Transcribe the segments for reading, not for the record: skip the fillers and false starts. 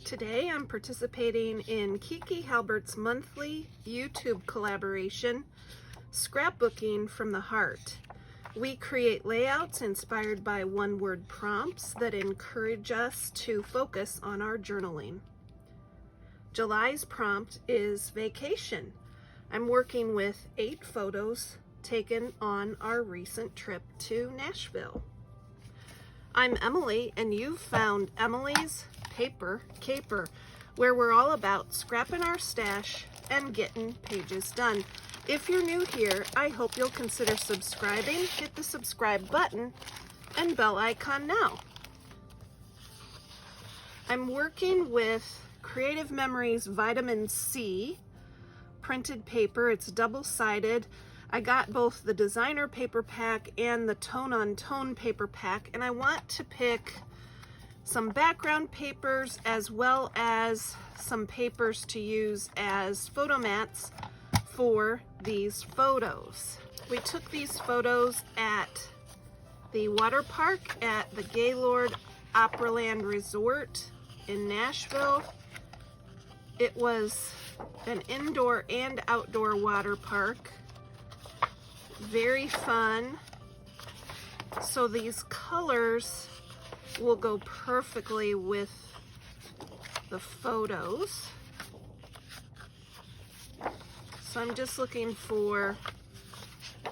Today I'm participating in Kiki Halbert's monthly YouTube collaboration, Scrapbooking from the Heart. We create layouts inspired by one-word prompts that encourage us to focus on our journaling. July's prompt is vacation. I'm working with 8 photos taken on our recent trip to Nashville. I'm Emilee, and you've found Emilee's Paper Caper, where we're all about scrapping our stash and getting pages done. If you're new here, I hope you'll consider subscribing. Hit the subscribe button and bell icon now. I'm working with Creative Memories Vitamin C printed paper. It's double-sided. I got both the designer paper pack and the tone-on-tone paper pack, and I want to pick some background papers as well as some papers to use as photo mats for these photos. We took these photos at the water park at the Gaylord Opryland Resort in Nashville. It was an indoor and outdoor water park. Very fun. So these colors will go perfectly with the photos. So I'm just looking for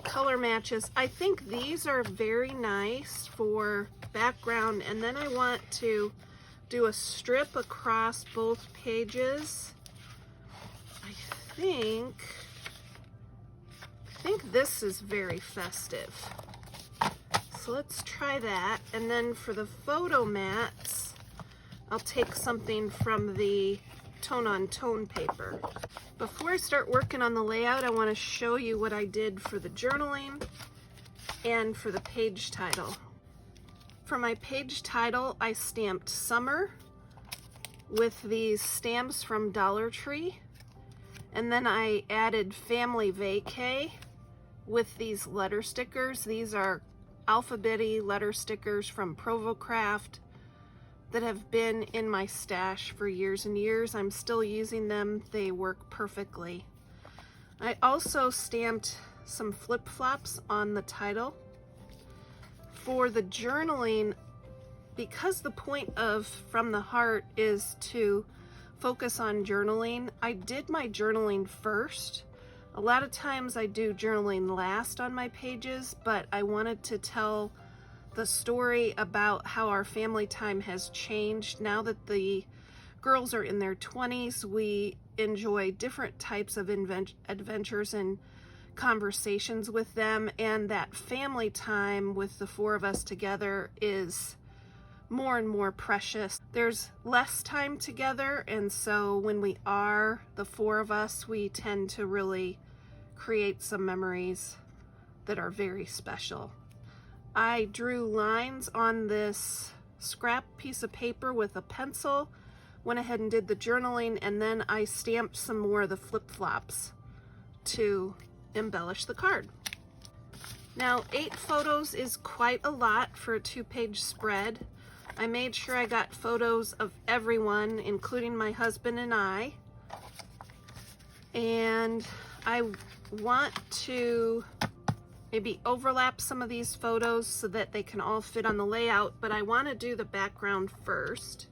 color matches. I think these are very nice for background, and then I want to do a strip across both pages. I think this is very festive. So let's try that. And then for the photo mats, I'll take something from the tone-on-tone paper. Before I start working on the layout, I want to show you what I did for the journaling and for the page title. For my page title, I stamped summer with these stamps from Dollar Tree, and then I added family vacay with these letter stickers. These are alphabet-y letter stickers from Provocraft that have been in my stash for years and years. I'm still using them. They work perfectly. I also stamped some flip-flops on the title. For the journaling, because the point of From the Heart is to focus on journaling, I did my journaling first. A lot of times I do journaling last on my pages, but I wanted to tell the story about how our family time has changed. Now that the girls are in their 20s, we enjoy different types of adventures and conversations with them, and that family time with the 4 of us together is more and more precious. There's less time together, and so when we are the 4 of us, we tend to really create some memories that are very special. I drew lines on this scrap piece of paper with a pencil, went ahead and did the journaling, and then I stamped some more of the flip-flops to embellish the card. Now, 8 photos is quite a lot for a 2-page spread. I made sure I got photos of everyone, including my husband and I. And I want to maybe overlap some of these photos so that they can all fit on the layout, but I want to do the background first.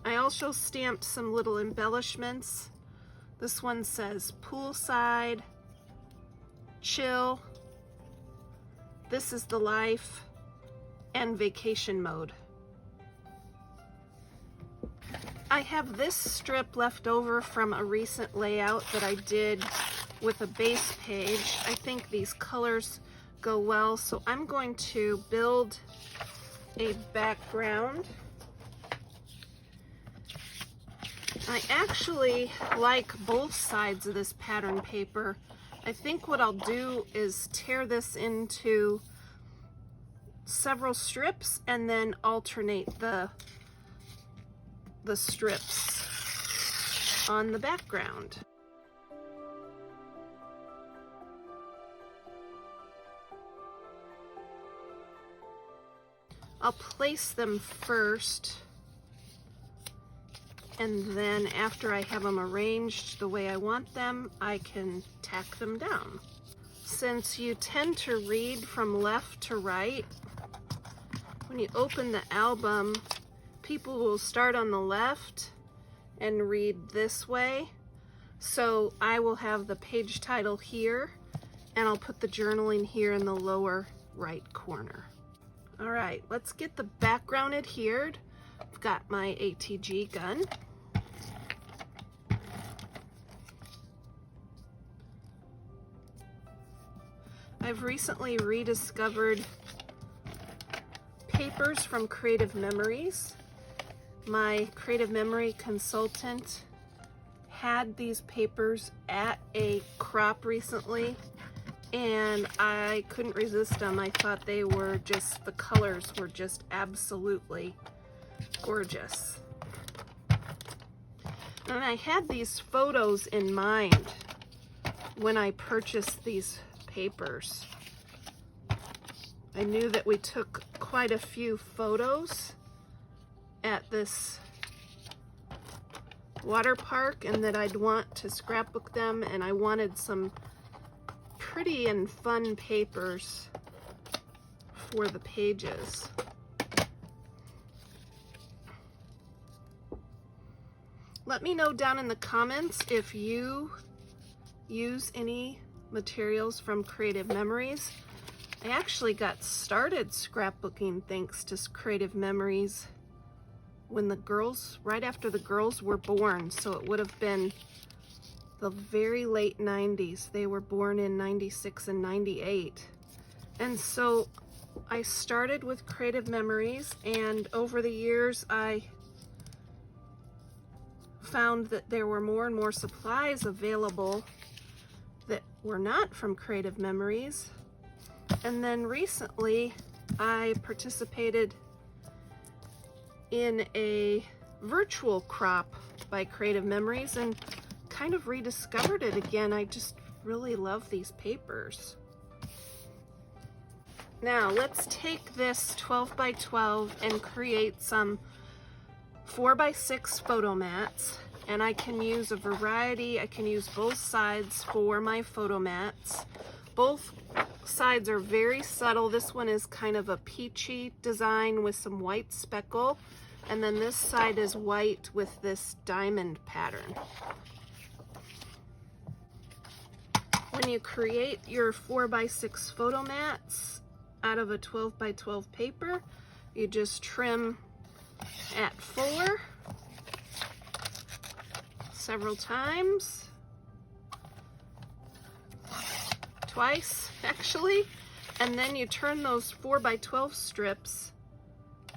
I also stamped some little embellishments. This one says poolside, chill, this is the life, and vacation mode. I have this strip left over from a recent layout that I did with a base page. I think these colors go well, so I'm going to build a background. I actually like both sides of this pattern paper. I think what I'll do is tear this into several strips and then alternate the strips on the background. I'll place them first, and then after I have them arranged the way I want them, I can tack them down. Since you tend to read from left to right, when you open the album, people will start on the left and read this way. So I will have the page title here, and I'll put the journaling here in the lower right corner. All right, let's get the background adhered. I've got my ATG gun. I've recently rediscovered papers from Creative Memories. My Creative Memory consultant had these papers at a crop recently, and I couldn't resist them. I thought they were just, the colors were just absolutely gorgeous. And I had these photos in mind when I purchased these papers. I knew that we took quite a few photos at this water park and that I'd want to scrapbook them, and I wanted some pretty and fun papers for the pages. Let me know down in the comments if you use any materials from Creative Memories. I actually got started scrapbooking thanks to Creative Memories when the girls, right after the girls were born, so it would have been the very late 90s. They were born in 96 and 98. And so I started with Creative Memories, and over the years I found that there were more and more supplies available that were not from Creative Memories. And then recently I participated in a virtual crop by Creative Memories and kind of rediscovered it again. I just really love these papers. Now let's take this 12 by 12 and create some 4 by 6 photo mats, and I can use a variety. I can use both sides for my photo mats. Both sides are very subtle. This one is kind of a peachy design with some white speckle, and then this side is white with this diamond pattern. When you create your 4 by 6 photo mats out of a 12 by 12 paper, you just trim at 4 several times, twice actually, and then you turn those 4 by 12 strips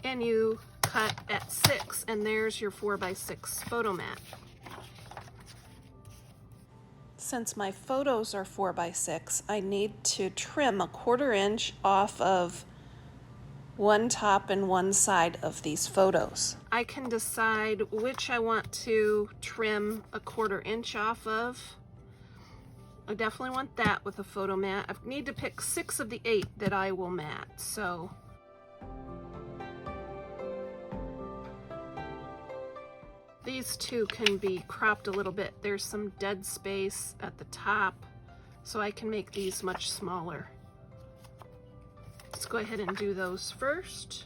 and you cut at 6, and there's your 4 by 6 photo mat. Since my photos are 4 by 6, I need to trim a 1/4 inch off of one top and one side of these photos. I can decide which I want to trim a 1/4 inch off of. I definitely want that with a photo mat. I need to pick 6 of the 8 that I will mat. So these two can be cropped a little bit. There's some dead space at the top, so I can make these much smaller. Let's go ahead and do those first.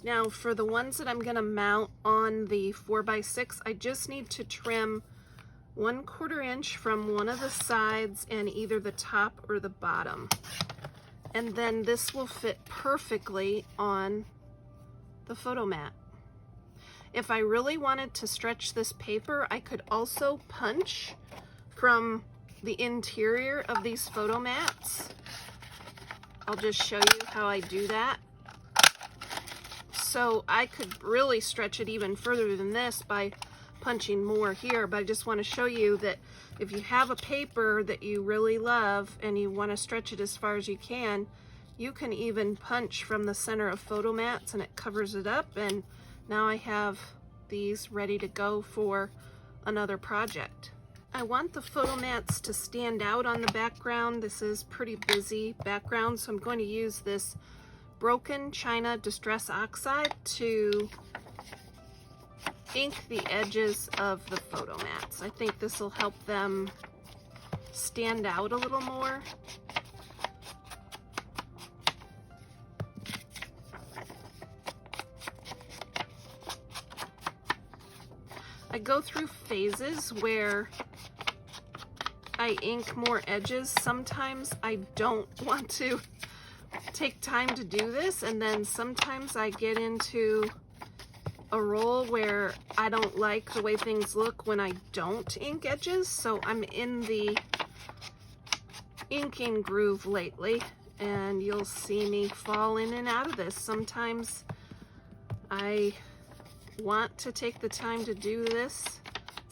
Now for the ones that I'm gonna mount on the 4 by 6, I just need to trim 1/4 inch from one of the sides and either the top or the bottom. And then this will fit perfectly on the photo mat. If I really wanted to stretch this paper, I could also punch from the interior of these photo mats. I'll just show you how I do that. So I could really stretch it even further than this by punching more here, but I just want to show you that if you have a paper that you really love and you want to stretch it as far as you can even punch from the center of photo mats and it covers it up, and Now I have these ready to go for another project. I want the photo mats to stand out on the background. This is pretty busy background, so I'm going to use this broken china distress oxide to ink the edges of the photo mats. I think this will help them stand out a little more. I go through phases where I ink more edges. Sometimes I don't want to take time to do this, and then sometimes I get into a role where I don't like the way things look when I don't ink edges, so I'm in the inking groove lately, and you'll see me fall in and out of this. Sometimes I want to take the time to do this,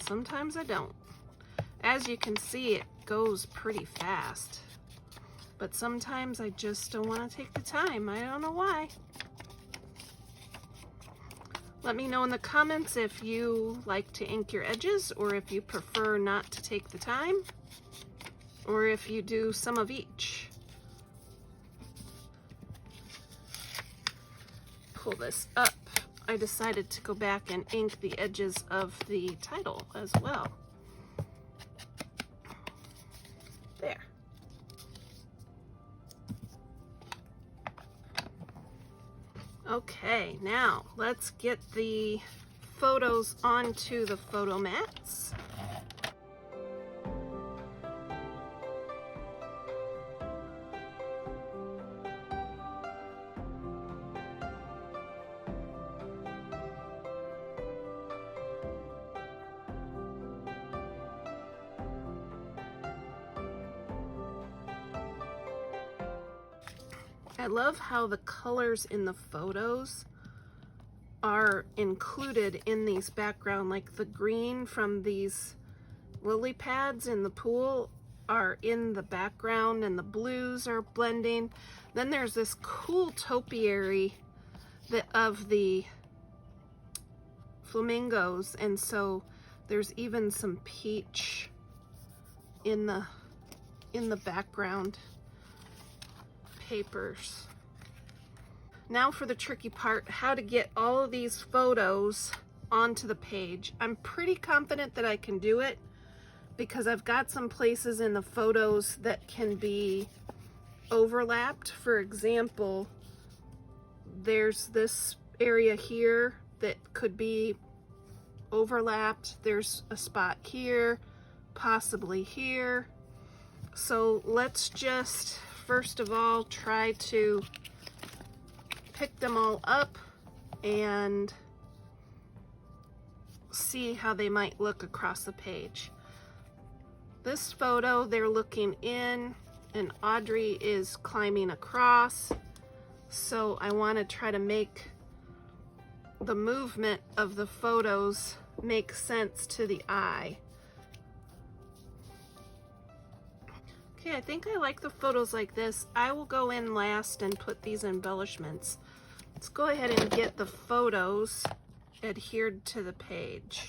sometimes I don't. As you can see, it goes pretty fast, but sometimes I just don't want to take the time. I don't know why. Let me know in the comments if you like to ink your edges, or if you prefer not to take the time, or if you do some of each. Pull this up. I decided to go back and ink the edges of the title as well. There. Okay, now let's get the photos onto the photo mats. I love how the colors in the photos are included in these background, like the green from these lily pads in the pool are in the background, and the blues are blending. Then there's this cool topiary of the flamingos, and so there's even some peach in the background papers. Now for the tricky part, how to get all of these photos onto the page. I'm pretty confident that I can do it because I've got some places in the photos that can be overlapped. For example, there's this area here that could be overlapped. There's a spot here, possibly here. So let's just first of all try to pick them all up and see how they might look across the page. This photo, they're looking in and Audrey is climbing across, so I want to try to make the movement of the photos make sense to the eye. Okay, I think I like the photos like this. I will go in last and put these embellishments. Let's go ahead and get the photos adhered to the page.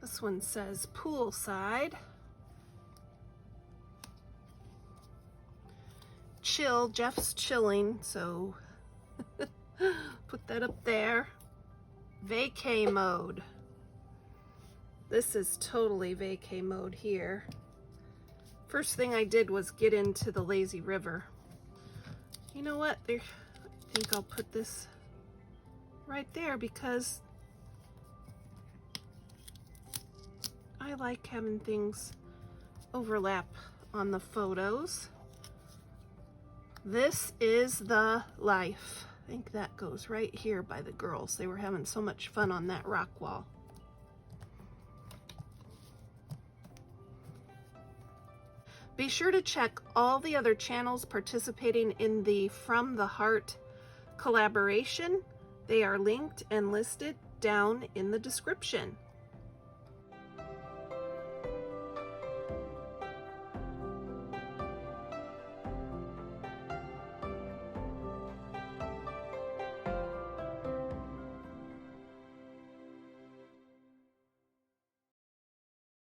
This one says poolside. Chill, Jeff's chilling, so put that up there. Vacay mode. This is totally vacay mode here. First thing I did was get into the lazy river. You know what? I think I'll put this right there because I like having things overlap on the photos. This is the life. I think that goes right here by the girls. They were having so much fun on that rock wall. Be sure to check all the other channels participating in the From the Heart collaboration. They are linked and listed down in the description.